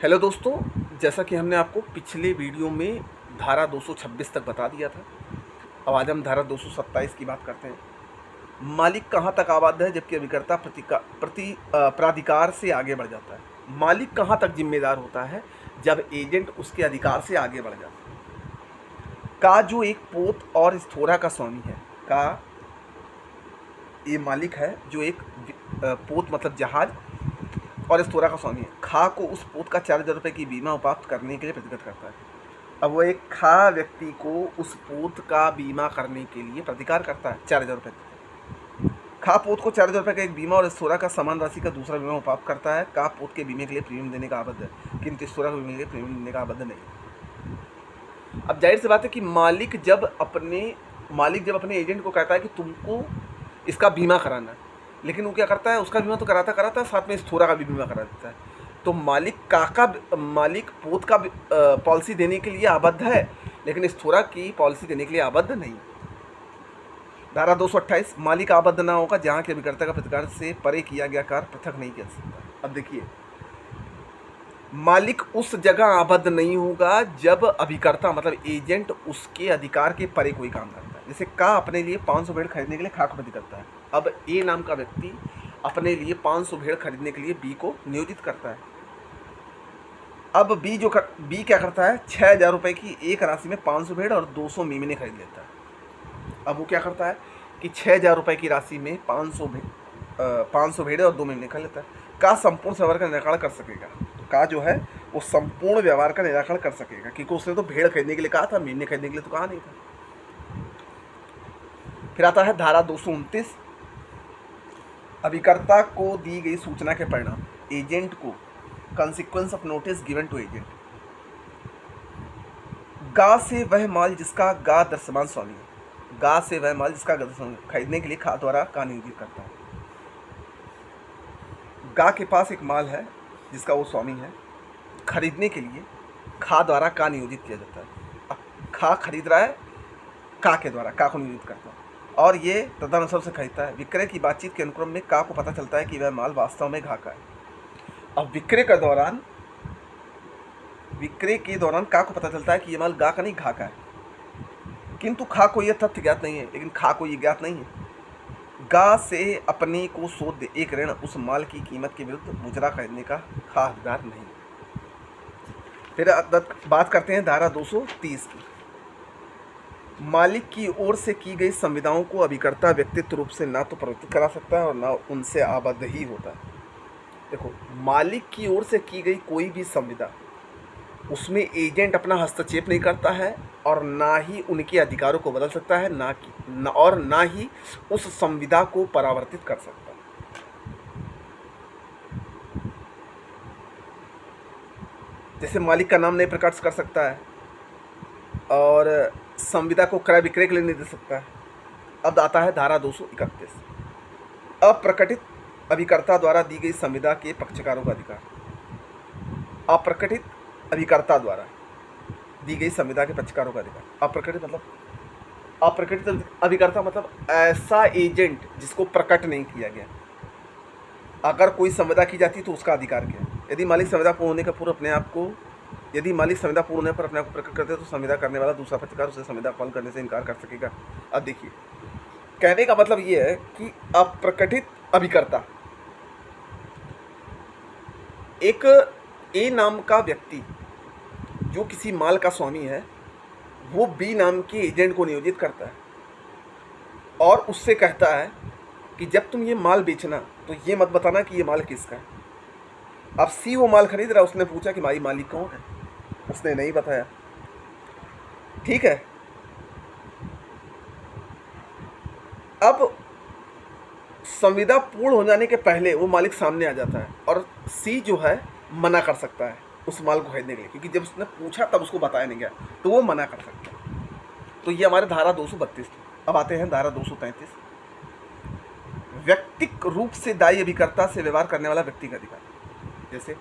Hello दोस्तों, जैसा कि हमने आपको पिछले वीडियो में धारा 226 तक बता दिया था। अब आज हम धारा 227 की बात करते हैं। मालिक कहाँ तक आबाद है जबकि अभिकर्ता प्राधिकार से आगे बढ़ जाता है। मालिक कहाँ तक जिम्मेदार होता है जब एजेंट उसके अधिकार से आगे बढ़ जाता है। का जो एक पोत और स्थोरा का स्वामी है, का ये मालिक है जो एक पोत मतलब जहाज और स्थोरा का स्वामी है। खा को उस पोत का 4,000 रुपये की बीमा उपाप्त करने के लिए प्रतिगत करता है। अब वो एक खा व्यक्ति को उस पोत का बीमा करने के लिए प्रतिकार करता है 4,000 रुपये। खा पोत को 4,000 रुपये का एक बीमा और स्थोरा का समान राशि का दूसरा बीमा उपाप्त करता है। का पोत के बीमे के लिए प्रीमियम देने का आबद्ध है, किंतु स्थोरा के बीमे के लिए प्रीमियम देने का आबद्ध नहीं। अब जाहिर सी बात है कि मालिक जब अपने एजेंट को कहता है कि तुमको इसका बीमा कराना है, लेकिन वो क्या करता है, उसका बीमा तो कराता है, साथ में स्थोरा का भी बीमा करा देता है। तो मालिक पोत का पॉलिसी देने के लिए आबद्ध है, लेकिन स्थोरा की पॉलिसी देने के लिए आबद्ध नहीं। धारा 228, मालिक आबद्ध ना होगा जहाँ के अभिकर्ता का प्रतिकार से परे किया गया कार्य पृथक नहीं किया सकता। अब देखिए, मालिक उस जगह आबद्ध नहीं होगा जब अभिकर्ता मतलब एजेंट उसके अधिकार के परे कोई काम करता है। जैसे का अपने लिए 500 भेड़ खरीदने के लिए खा को प्रतिगत करता है। अब ए नाम का व्यक्ति अपने लिए 500 भेड़ खरीदने के लिए बी को नियोजित करता है। अब बी क्या करता है, 6,000 रुपये की एक राशि में 500 भेड़ और 200 मेमने खरीद लेता है। अब वो क्या करता है कि 6,000 रुपये की राशि में 500 भेड़े और 2 मेमने खरीद लेता है। का संपूर्ण व्यवहार का निराकरण कर सकेगा। तो का जो है वो संपूर्ण व्यवहार का निराकरण कर सकेगा, क्योंकि उसने तो भेड़ खरीदने के लिए कहा था, मेमने खरीदने के लिए तो कहा नहीं था। फिर आता है धारा 229, अभिकर्ता को दी गई सूचना के परिणाम एजेंट को consequence of notice given to agent. गा से वह माल जिसका गा दृश्यमान स्वामी है। गा से वह माल जिसका गा दृश्यमान खरीदने के लिए खा द्वारा का नियोजित करता है। गा के पास एक माल है जिसका वो स्वामी है, खरीदने के लिए खा द्वारा का नियोजित किया जाता है। अब खा खरीद रहा है, का के द्वारा का को नियोजित करता है और ये तदनुसार से खरीदता है। विक्रय की बातचीत के अनुक्रम में का को पता चलता है कि वह माल वास्तव में घा का है। अब विक्रय के दौरान का को पता चलता है कि ये माल गा का नहीं घा का है, किंतु खा को यह तथ्य ज्ञात नहीं है। लेकिन खा को ये ज्ञात नहीं है गा से अपने को शोध एक ऋण उस माल की कीमत के विरुद्ध मुजरा खरीदने का खा हकदार नहीं। फिर बात करते हैं धारा 230 की। मालिक की ओर से की गई संविदाओं को अभिकर्ता व्यक्तित्व रूप से ना तो प्रवर्तित करा सकता है और ना उनसे आबद्ध ही होता है। देखो, मालिक की ओर से की गई कोई भी संविदा, उसमें एजेंट अपना हस्तक्षेप नहीं करता है और ना ही उनके अधिकारों को बदल सकता है, ना ही उस संविदा को परावर्तित कर सकता है। जैसे मालिक का नाम नहीं प्रकट कर सकता है और संविदा को क्रय विक्रय के लिए नहीं दे सकता है। अब आता है धारा 231, अप्रकटित अभिकर्ता द्वारा दी गई संविदा के पक्षकारों का अधिकार। अप्रकटित अभिकर्ता द्वारा दी गई संविदा के पक्षकारों का अधिकार। अप्रकटित अभिकर्ता मतलब ऐसा एजेंट जिसको प्रकट नहीं किया गया। अगर कोई संविदा की जाती तो उसका अधिकार क्या है। यदि मालिक संविदा पूर्ण होने पर अपने आप को प्रकट करते तो संविदा करने वाला दूसरा पक्षकार उसे संविदा पालन करने से इनकार कर सकेगा। अब देखिए, कहने का मतलब ये है कि अप्रकटित अभिकर्ता, एक ए नाम का व्यक्ति जो किसी माल का स्वामी है, वो बी नाम के एजेंट को नियोजित करता है और उससे कहता है कि जब तुम ये माल बेचना तो ये मत बताना कि ये माल किसका है। अब सी वो माल खरीद रहा, उसने पूछा कि भाई मालिक कौन है, उसने नहीं बताया, ठीक है। अब संविदा पूर्ण हो जाने के पहले वो मालिक सामने आ जाता है और सी जो है मना कर सकता है उस माल को खरीदने के लिए, क्योंकि जब उसने पूछा तब उसको बताया नहीं गया तो वो मना कर सकता है। तो ये हमारे धारा 232। अब आते हैं धारा 233, व्यक्तिक रूप से दायी अभिकर्ता से व्यवहार करने वाला व्यक्ति का अधिकार। जैसे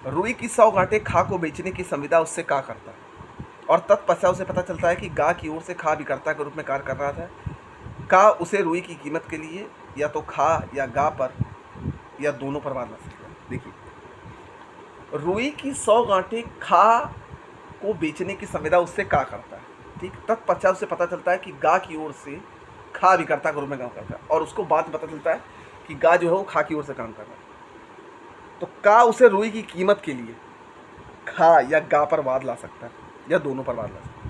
रुई की 100 गांठें खा को बेचने की संविदा उससे का करता है और तत्पश्चात उसे पता चलता है कि गा की ओर से खा अभिकर्ता के रूप में कार्य कर रहा था। का उसे रुई की कीमत के लिए या तो खा या गा पर या दोनों पर मारना सकेगा। देखिए, रुई की 100 गांठें खा को बेचने की संविदा उससे का करता है। ठीक, तत्पश्चात उसे पता चलता है कि गा की ओर से खा अभिकर्ता के रूप में काम करता है, और उसको बाद में पता चलता है कि गा जो है वो खा की ओर से काम कर रहा है। तो का उसे रुई की कीमत के लिए खा या गा पर वाद ला सकता है, या दोनों पर वाद ला सकता है।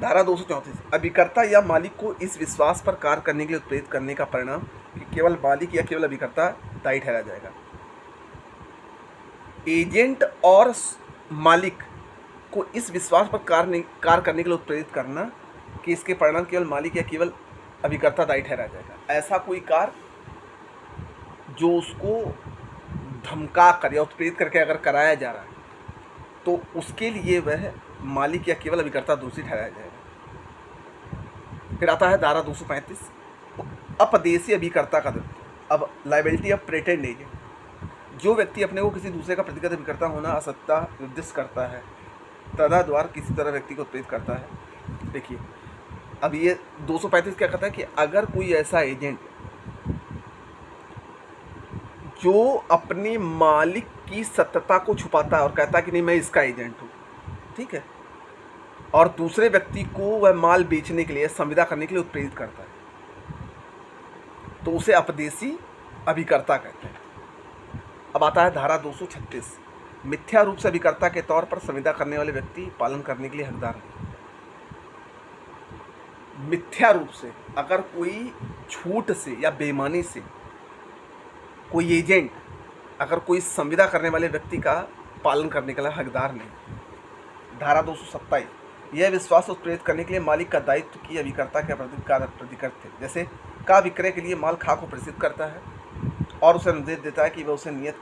धारा 234, अभिकर्ता या मालिक को इस विश्वास पर कार्य करने के लिए उत्प्रेरित करने का परिणाम कि केवल मालिक या केवल अभिकर्ता दायी ठहरा जाएगा। एजेंट और मालिक को इस विश्वास पर कार्य करने के लिए उत्प्रेरित करना कि इसके परिणाम केवल मालिक या केवल अभिकर्ता दायी ठहरा जाएगा। ऐसा कोई कार्य जो उसको धमका कर या उत्प्रेरित करके अगर कराया जा रहा है तो उसके लिए वह मालिक या केवल अभिकर्ता दोषी ठहराया जाएगा। फिर आता है धारा 235, अपदेशी अभिकर्ता का दायित्व। अब लायबिलिटी ऑफ प्रेटेंड एजेंट, जो व्यक्ति अपने को किसी दूसरे का प्रतिगत अभिकर्ता होना असत्ता निर्दिष्ट करता है तथा द्वारा किसी तरह व्यक्ति को प्रेरित करता है। देखिए, अब ये 235 क्या कहता है कि अगर कोई ऐसा एजेंट जो अपने मालिक की सत्यता को छुपाता है और कहता है कि नहीं मैं इसका एजेंट हूँ, ठीक है, और दूसरे व्यक्ति को वह माल बेचने के लिए संविदा करने के लिए उत्प्रेरित करता है, तो उसे अपदेशी अभिकर्ता कहते हैं। अब आता है धारा 236, मिथ्या रूप से अभिकर्ता के तौर पर संविदा करने वाले व्यक्ति पालन करने के लिए हकदार नहीं। मिथ्या रूप से अगर कोई झूठ से या बेईमानी से कोई एजेंट अगर कोई संविदा करने वाले व्यक्ति का पालन करने के लिए हकदार नहीं। धारा 227, यह विश्वास उत्प्रेरित करने के लिए मालिक का दायित्व की अभिकर्ता के प्रतिकर्त थे। जैसे का विक्रय के लिए माल खा को प्रेषित करता है और उसे निर्देश देता है कि वह उसे नियत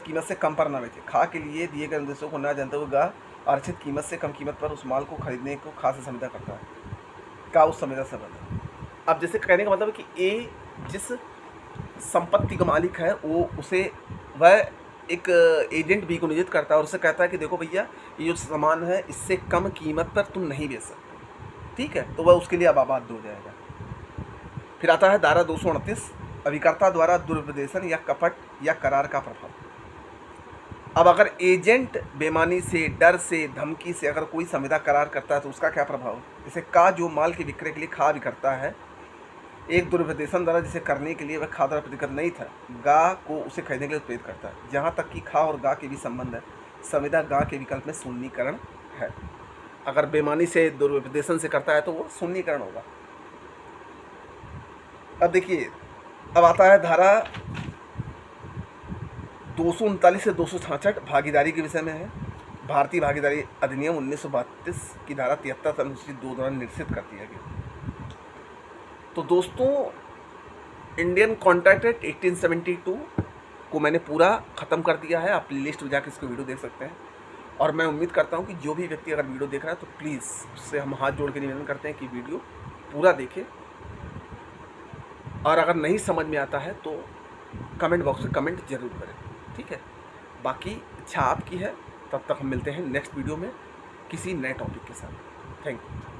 कीमत से कम पर न बेचे। खा के लिए दिए गए निर्देशों को न जानते हुए गा आरक्षित कीमत से कम कीमत पर उस माल को खरीदने को खा से संविदा करता है। का उस संविदा से बदला। अब जैसे कहने का मतलब है कि ए जिस संपत्ति का मालिक है वो उसे वह एक एजेंट बी को नियोजित करता है और उससे कहता है कि देखो भैया ये जो सामान है इससे कम कीमत पर तुम नहीं बेच सकते, ठीक है, तो वह उसके लिए अब आबाद हो जाएगा। फिर आता है धारा 229, अभिकर्ता द्वारा दुर्व्यसन या कपट या करार का प्रभाव। अब अगर एजेंट बेईमानी से, डर से, धमकी से अगर कोई संविदा करार करता है तो उसका क्या प्रभाव। जैसे का जो माल के विक्रय के लिए खा अभिकर्ता है, एक दुर्व्यसन द्वारा जिसे करने के लिए वह खा द्वारा प्रतिगत नहीं था, गा को उसे खरीदने के लिए प्रेरित करता है। जहाँ तक कि खा और गा के भी संबंध है, संविदा गा के विकल्प में शून्यकरण है। अगर बेईमानी से, दुर्व्यसन से करता है तो वो शून्यकरण होगा। अब देखिए, अब आता है धारा 239 से 266 भागीदारी के विषय में है। भारतीय भागीदारी अधिनियम 1932 की धारा 73 अनुसूचित 2 द्वारा निर्देशित कर दिया गया। तो दोस्तों, इंडियन कॉन्ट्रैक्ट एक्ट 1872 को मैंने पूरा ख़त्म कर दिया है। आप लिस्ट में जाकर इसको वीडियो देख सकते हैं, और मैं उम्मीद करता हूं कि जो भी व्यक्ति अगर वीडियो देख रहा है तो प्लीज़ उससे हम हाथ जोड़ के निवेदन करते हैं कि वीडियो पूरा देखें, और अगर नहीं समझ में आता है तो कमेंट बॉक्स में कमेंट जरूर करें, ठीक है। बाकी इच्छा आपकी है। तब तक हम मिलते हैं नेक्स्ट वीडियो में किसी नए टॉपिक के साथ। Thank you.